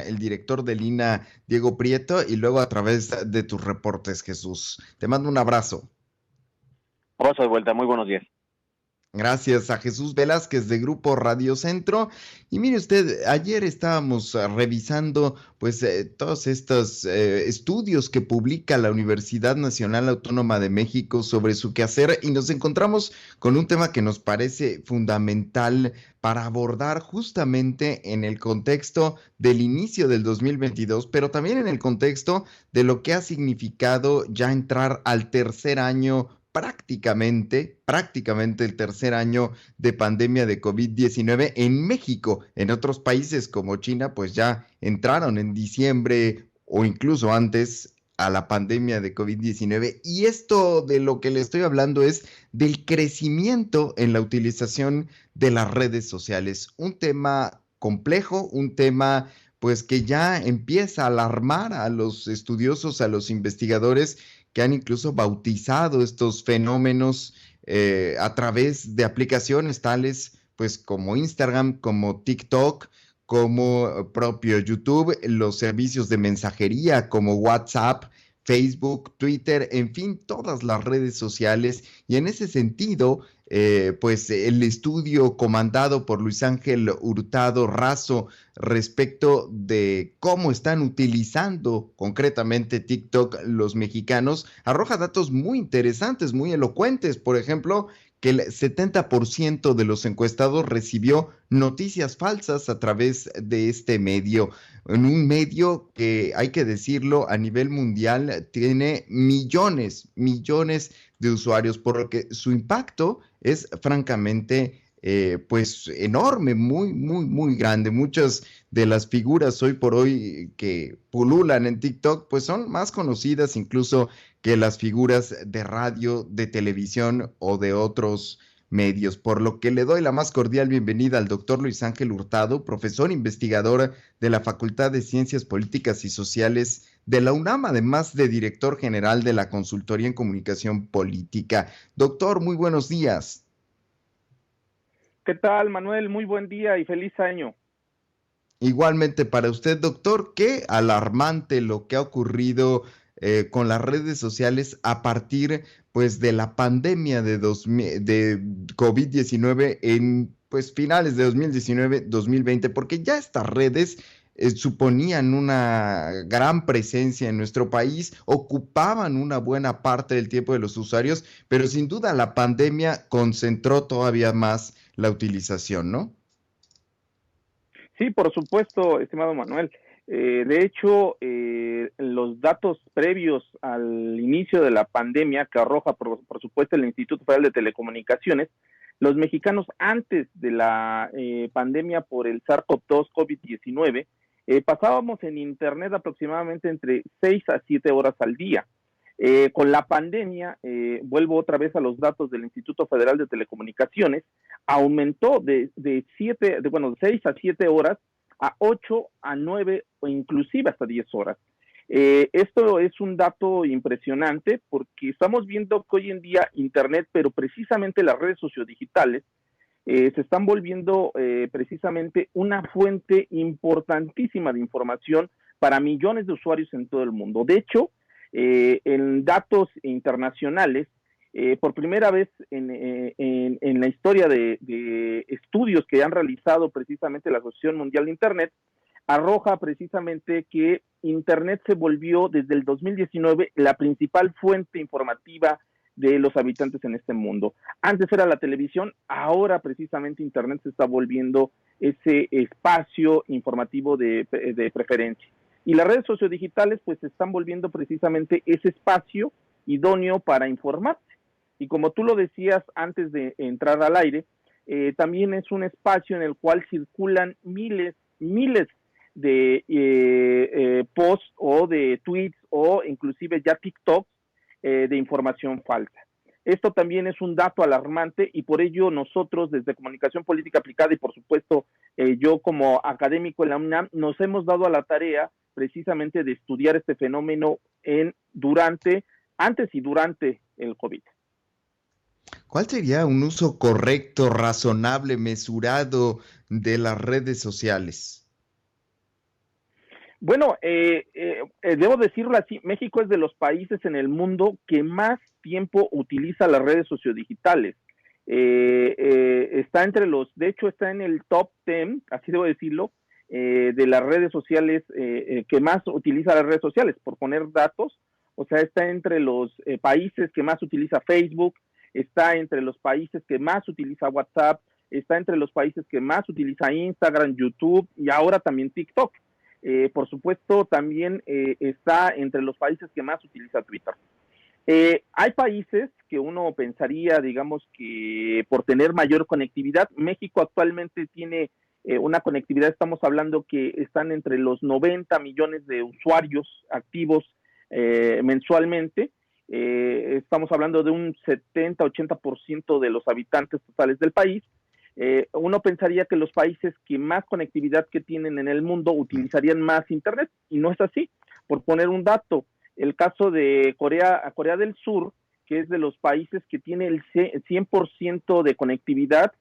el director del INA, Diego Prieto, y luego a través de tus reportes, Jesús. Te mando un abrazo. Abrazo de vuelta, muy buenos días. Gracias a Jesús Velázquez de Grupo Radio Centro. Y mire usted, ayer estábamos revisando pues todos estos estudios que publica la Universidad Nacional Autónoma de México sobre su quehacer y nos encontramos con un tema que nos parece fundamental para abordar justamente en el contexto del inicio del 2022, pero también en el contexto de lo que ha significado ya entrar al tercer año prácticamente el tercer año de pandemia de COVID-19 en México. En otros países como China, pues ya entraron en diciembre o incluso antes a la pandemia de COVID-19. Y esto de lo que le estoy hablando es del crecimiento en la utilización de las redes sociales. Un tema complejo, un tema pues que ya empieza a alarmar a los estudiosos, a los investigadores que han incluso bautizado estos fenómenos a través de aplicaciones tales pues como Instagram, como TikTok, como propio YouTube, los servicios de mensajería como WhatsApp, Facebook, Twitter, en fin, todas las redes sociales. Y en ese sentido, pues el estudio comandado por Luis Ángel Hurtado Razo respecto de cómo están utilizando concretamente TikTok los mexicanos, arroja datos muy interesantes, muy elocuentes. Por ejemplo, que el 70% de los encuestados recibió noticias falsas a través de este medio, en un medio que, hay que decirlo, a nivel mundial tiene millones de usuarios, por lo que su impacto es francamente pues enorme, muy grande. Muchas de las figuras hoy por hoy que pululan en TikTok, pues son más conocidas incluso que las figuras de radio, de televisión o de otros medios, por lo que le doy la más cordial bienvenida al doctor Luis Ángel Hurtado, profesor investigador de la Facultad de Ciencias Políticas y Sociales de la UNAM, además de director general de la Consultoría en Comunicación Política. Doctor, muy buenos días. ¿Qué tal, Manuel? Muy buen día y feliz año. Igualmente para usted, doctor, qué alarmante lo que ha ocurrido con las redes sociales a partir pues de la pandemia de COVID-19 en pues finales de 2019-2020, porque ya estas redes suponían una gran presencia en nuestro país, ocupaban una buena parte del tiempo de los usuarios, pero sin duda la pandemia concentró todavía más la utilización, ¿no? Sí, por supuesto, estimado Manuel. De hecho, los datos previos al inicio de la pandemia que arroja, por supuesto, el Instituto Federal de Telecomunicaciones, los mexicanos antes de la pandemia por el SARS-CoV-2 COVID-19, pasábamos en Internet aproximadamente entre 6 a 7 horas al día. Con la pandemia, vuelvo otra vez a los datos del Instituto Federal de Telecomunicaciones, aumentó de 6 a 7 horas a 8 a 9 o inclusive hasta 10 horas. Esto es un dato impresionante porque estamos viendo que hoy en día Internet, pero precisamente las redes sociodigitales, se están volviendo precisamente una fuente importantísima de información para millones de usuarios en todo el mundo. De hecho, en datos internacionales, por primera vez en la historia de estudios que han realizado precisamente la Asociación Mundial de Internet, arroja precisamente que Internet se volvió desde el 2019 la principal fuente informativa de los habitantes en este mundo. Antes era la televisión, ahora precisamente Internet se está volviendo ese espacio informativo de preferencia. Y las redes sociodigitales pues se están volviendo precisamente ese espacio idóneo para informarse. Y como tú lo decías antes de entrar al aire, también es un espacio en el cual circulan miles de posts o de tweets o inclusive ya TikToks de información falsa. Esto también es un dato alarmante y por ello nosotros desde Comunicación Política Aplicada y por supuesto yo como académico en la UNAM nos hemos dado a la tarea precisamente de estudiar este fenómeno antes y durante el COVID. ¿Cuál sería un uso correcto, razonable, mesurado de las redes sociales? Bueno, debo decirlo así, México es de los países en el mundo que más tiempo utiliza las redes sociodigitales. Está entre los, de hecho está en el top 10, así debo decirlo, de las redes sociales que más utiliza las redes sociales, por poner datos, o sea, está entre los países que más utiliza Facebook, está entre los países que más utiliza WhatsApp, está entre los países que más utiliza Instagram, YouTube y ahora también TikTok. Por supuesto, también está entre los países que más utiliza Twitter. Hay países que uno pensaría, digamos, que por tener mayor conectividad, México actualmente tiene una conectividad, estamos hablando que están entre los 90 millones de usuarios activos mensualmente. Estamos hablando de un 70-80% de los habitantes totales del país. Uno pensaría que los países que más conectividad que tienen en el mundo utilizarían más Internet, y no es así. Por poner un dato, el caso de Corea del Sur, que es de los países que tiene el 100% de conectividad,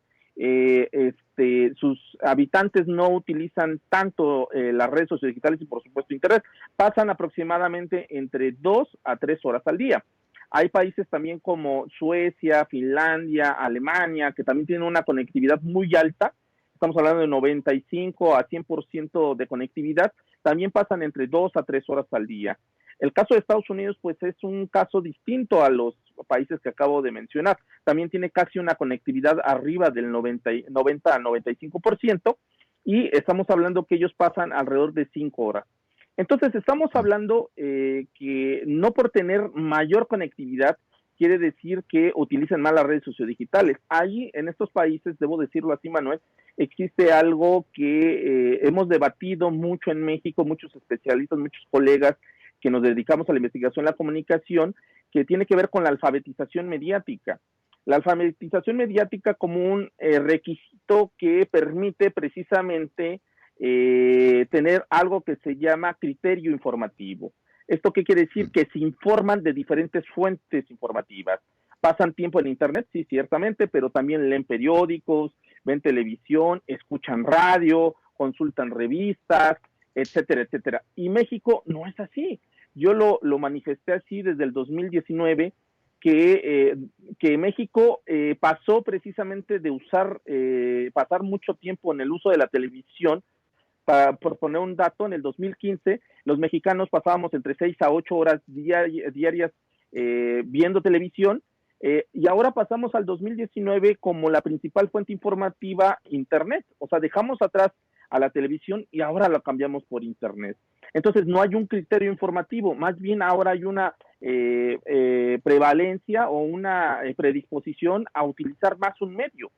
sus habitantes no utilizan tanto las redes sociodigitales y por supuesto Internet, pasan aproximadamente entre 2 a 3 horas al día. Hay países también como Suecia, Finlandia, Alemania, que también tienen una conectividad muy alta, estamos hablando de 95 a 100% de conectividad, también pasan entre 2 a 3 horas al día. El caso de Estados Unidos, pues es un caso distinto a los países que acabo de mencionar. También tiene casi una conectividad arriba del 90 a 95%, y estamos hablando que ellos pasan alrededor de 5 horas. Entonces, estamos hablando que no por tener mayor conectividad quiere decir que utilicen mal las redes sociodigitales. Ahí, en estos países, debo decirlo así, Manuel, existe algo que hemos debatido mucho en México, muchos especialistas, muchos colegas que nos dedicamos a la investigación y la comunicación, que tiene que ver con la alfabetización mediática. La alfabetización mediática como un requisito que permite precisamente tener algo que se llama criterio informativo. ¿Esto qué quiere decir? Que se informan de diferentes fuentes informativas. Pasan tiempo en Internet, sí, ciertamente, pero también leen periódicos, ven televisión, escuchan radio, consultan revistas, etcétera, etcétera. Y México no es así. Yo lo manifesté así desde el 2019, que México pasó precisamente de pasar mucho tiempo en el uso de la televisión. Por poner un dato, en el 2015 los mexicanos pasábamos entre 6 a 8 horas diarias viendo televisión, y ahora pasamos al 2019 como la principal fuente informativa Internet. O sea, dejamos atrás a la televisión y ahora la cambiamos por Internet. Entonces no hay un criterio informativo, más bien ahora hay una prevalencia o una predisposición a utilizar más un medio.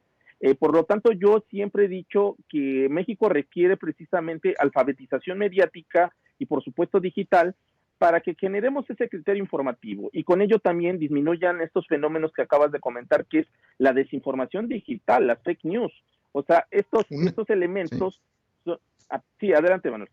Por lo tanto, yo siempre he dicho que México requiere precisamente alfabetización mediática y, por supuesto, digital, para que generemos ese criterio informativo y con ello también disminuyan estos fenómenos que acabas de comentar, que es la desinformación digital, las fake news. O sea, estos elementos... Sí, adelante, Manuel.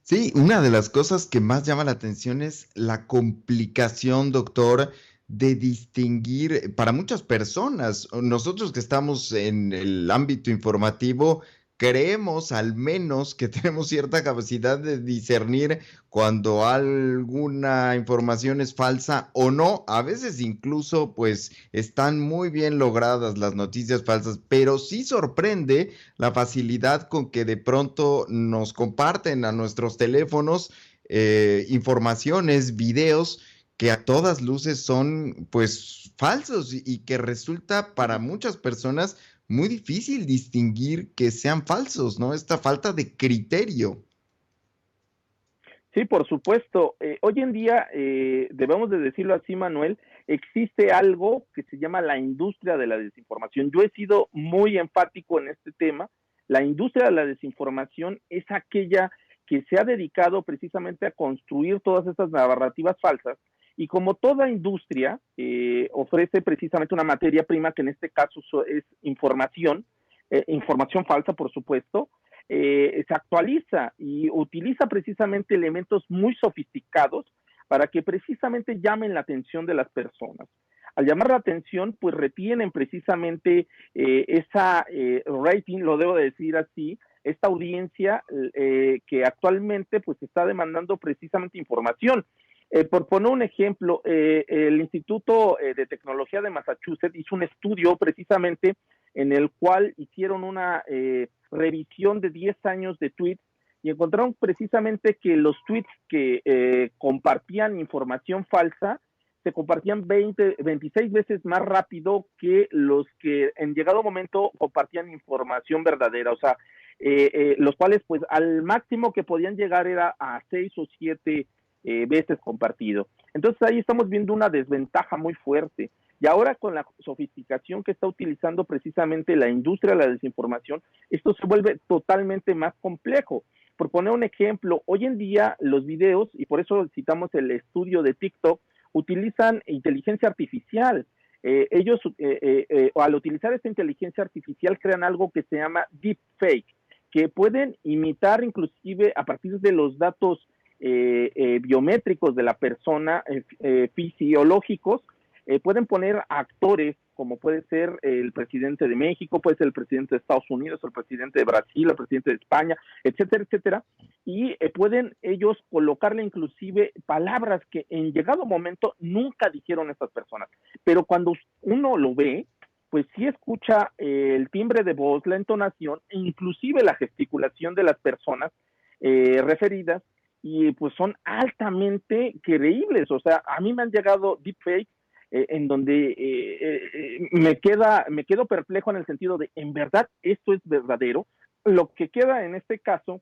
Sí, una de las cosas que más llama la atención es la complicación, doctor, de distinguir para muchas personas. Nosotros que estamos en el ámbito informativo, creemos al menos que tenemos cierta capacidad de discernir cuando alguna información es falsa o no. A veces incluso pues están muy bien logradas las noticias falsas, pero sí sorprende la facilidad con que de pronto nos comparten a nuestros teléfonos informaciones, videos que a todas luces son pues falsos y que resulta para muchas personas muy difícil distinguir que sean falsos, ¿no? Esta falta de criterio. Sí, por supuesto. Hoy en día, debemos de decirlo así, Manuel, existe algo que se llama la industria de la desinformación. Yo he sido muy enfático en este tema. La industria de la desinformación es aquella que se ha dedicado precisamente a construir todas estas narrativas falsas, y como toda industria ofrece precisamente una materia prima que en este caso es información, información falsa, por supuesto. Se actualiza y utiliza precisamente elementos muy sofisticados para que precisamente llamen la atención de las personas. Al llamar la atención, pues retienen precisamente esa rating, lo debo decir así, esta audiencia que actualmente pues está demandando precisamente información. Por poner un ejemplo, el Instituto de Tecnología de Massachusetts hizo un estudio precisamente en el cual hicieron una revisión de 10 años de tweets y encontraron precisamente que los tweets que compartían información falsa se compartían 26 veces más rápido que los que en llegado momento compartían información verdadera, o sea, los cuales pues al máximo que podían llegar era a 6 o 7 veces compartido. Entonces ahí estamos viendo una desventaja muy fuerte. Y ahora con la sofisticación que está utilizando precisamente la industria de la desinformación, esto se vuelve totalmente más complejo. Por poner un ejemplo, hoy en día los videos, y por eso citamos el estudio de TikTok, utilizan inteligencia artificial. Ellos, al utilizar esta inteligencia artificial, crean algo que se llama deepfake, que pueden imitar inclusive a partir de los datos biométricos de la persona, fisiológicos, pueden poner actores como puede ser el presidente de México, puede ser el presidente de Estados Unidos, el presidente de Brasil, el presidente de España, etcétera, etcétera, y pueden ellos colocarle inclusive palabras que en llegado momento nunca dijeron estas personas, pero cuando uno lo ve, pues sí escucha el timbre de voz, la entonación, e inclusive la gesticulación de las personas referidas, y pues son altamente creíbles. O sea, a mí me han llegado deepfakes en donde me quedo perplejo en el sentido de, ¿en verdad esto es verdadero? Lo que queda en este caso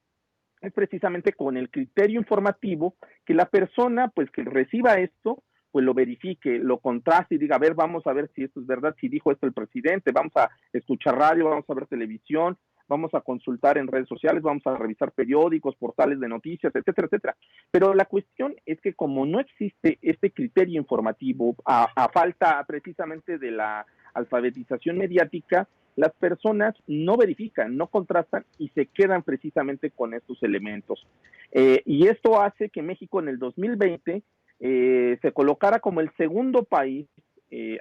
es precisamente con el criterio informativo que la persona, pues que reciba esto, pues lo verifique, lo contraste y diga, a ver, vamos a ver si esto es verdad, si dijo esto el presidente, vamos a escuchar radio, vamos a ver televisión, vamos a consultar en redes sociales, vamos a revisar periódicos, portales de noticias, etcétera, etcétera. Pero la cuestión es que como no existe este criterio informativo, a falta precisamente de la alfabetización mediática, las personas no verifican, no contrastan y se quedan precisamente con estos elementos. Y esto hace que México en el 2020 se colocara como el segundo país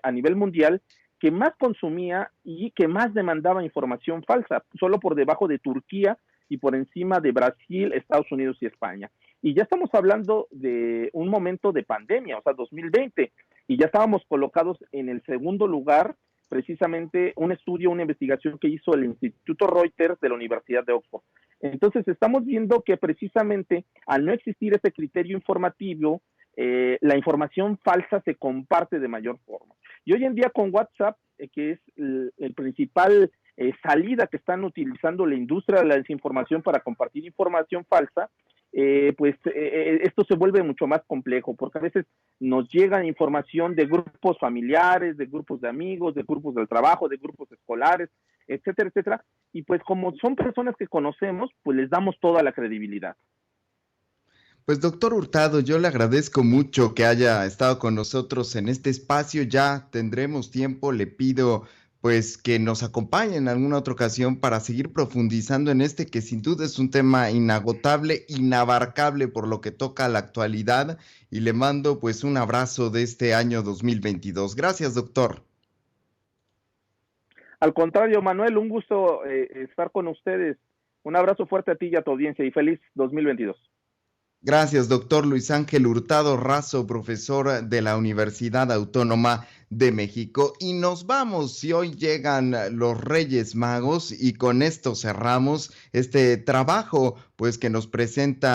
a nivel mundial que más consumía y que más demandaba información falsa, solo por debajo de Turquía y por encima de Brasil, Estados Unidos y España. Y ya estamos hablando de un momento de pandemia, o sea, 2020, y ya estábamos colocados en el segundo lugar, precisamente un estudio, una investigación que hizo el Instituto Reuters de la Universidad de Oxford. Entonces estamos viendo que precisamente al no existir ese criterio informativo, la información falsa se comparte de mayor forma. Y hoy en día con WhatsApp, que es el principal salida que están utilizando la industria de la desinformación para compartir información falsa, esto se vuelve mucho más complejo, porque a veces nos llega información de grupos familiares, de grupos de amigos, de grupos del trabajo, de grupos escolares, etcétera, etcétera, y pues como son personas que conocemos, pues les damos toda la credibilidad. Pues doctor Hurtado, yo le agradezco mucho que haya estado con nosotros en este espacio. Ya tendremos tiempo, le pido pues que nos acompañe en alguna otra ocasión para seguir profundizando en este que sin duda es un tema inagotable, inabarcable por lo que toca a la actualidad, y le mando pues un abrazo de este año 2022. Gracias, doctor. Al contrario, Manuel, un gusto estar con ustedes. Un abrazo fuerte a ti y a tu audiencia y feliz 2022. Gracias, doctor Luis Ángel Hurtado Razo, profesor de la Universidad Autónoma de México. Y nos vamos, si hoy llegan los Reyes Magos, y con esto cerramos este trabajo, pues que nos presenta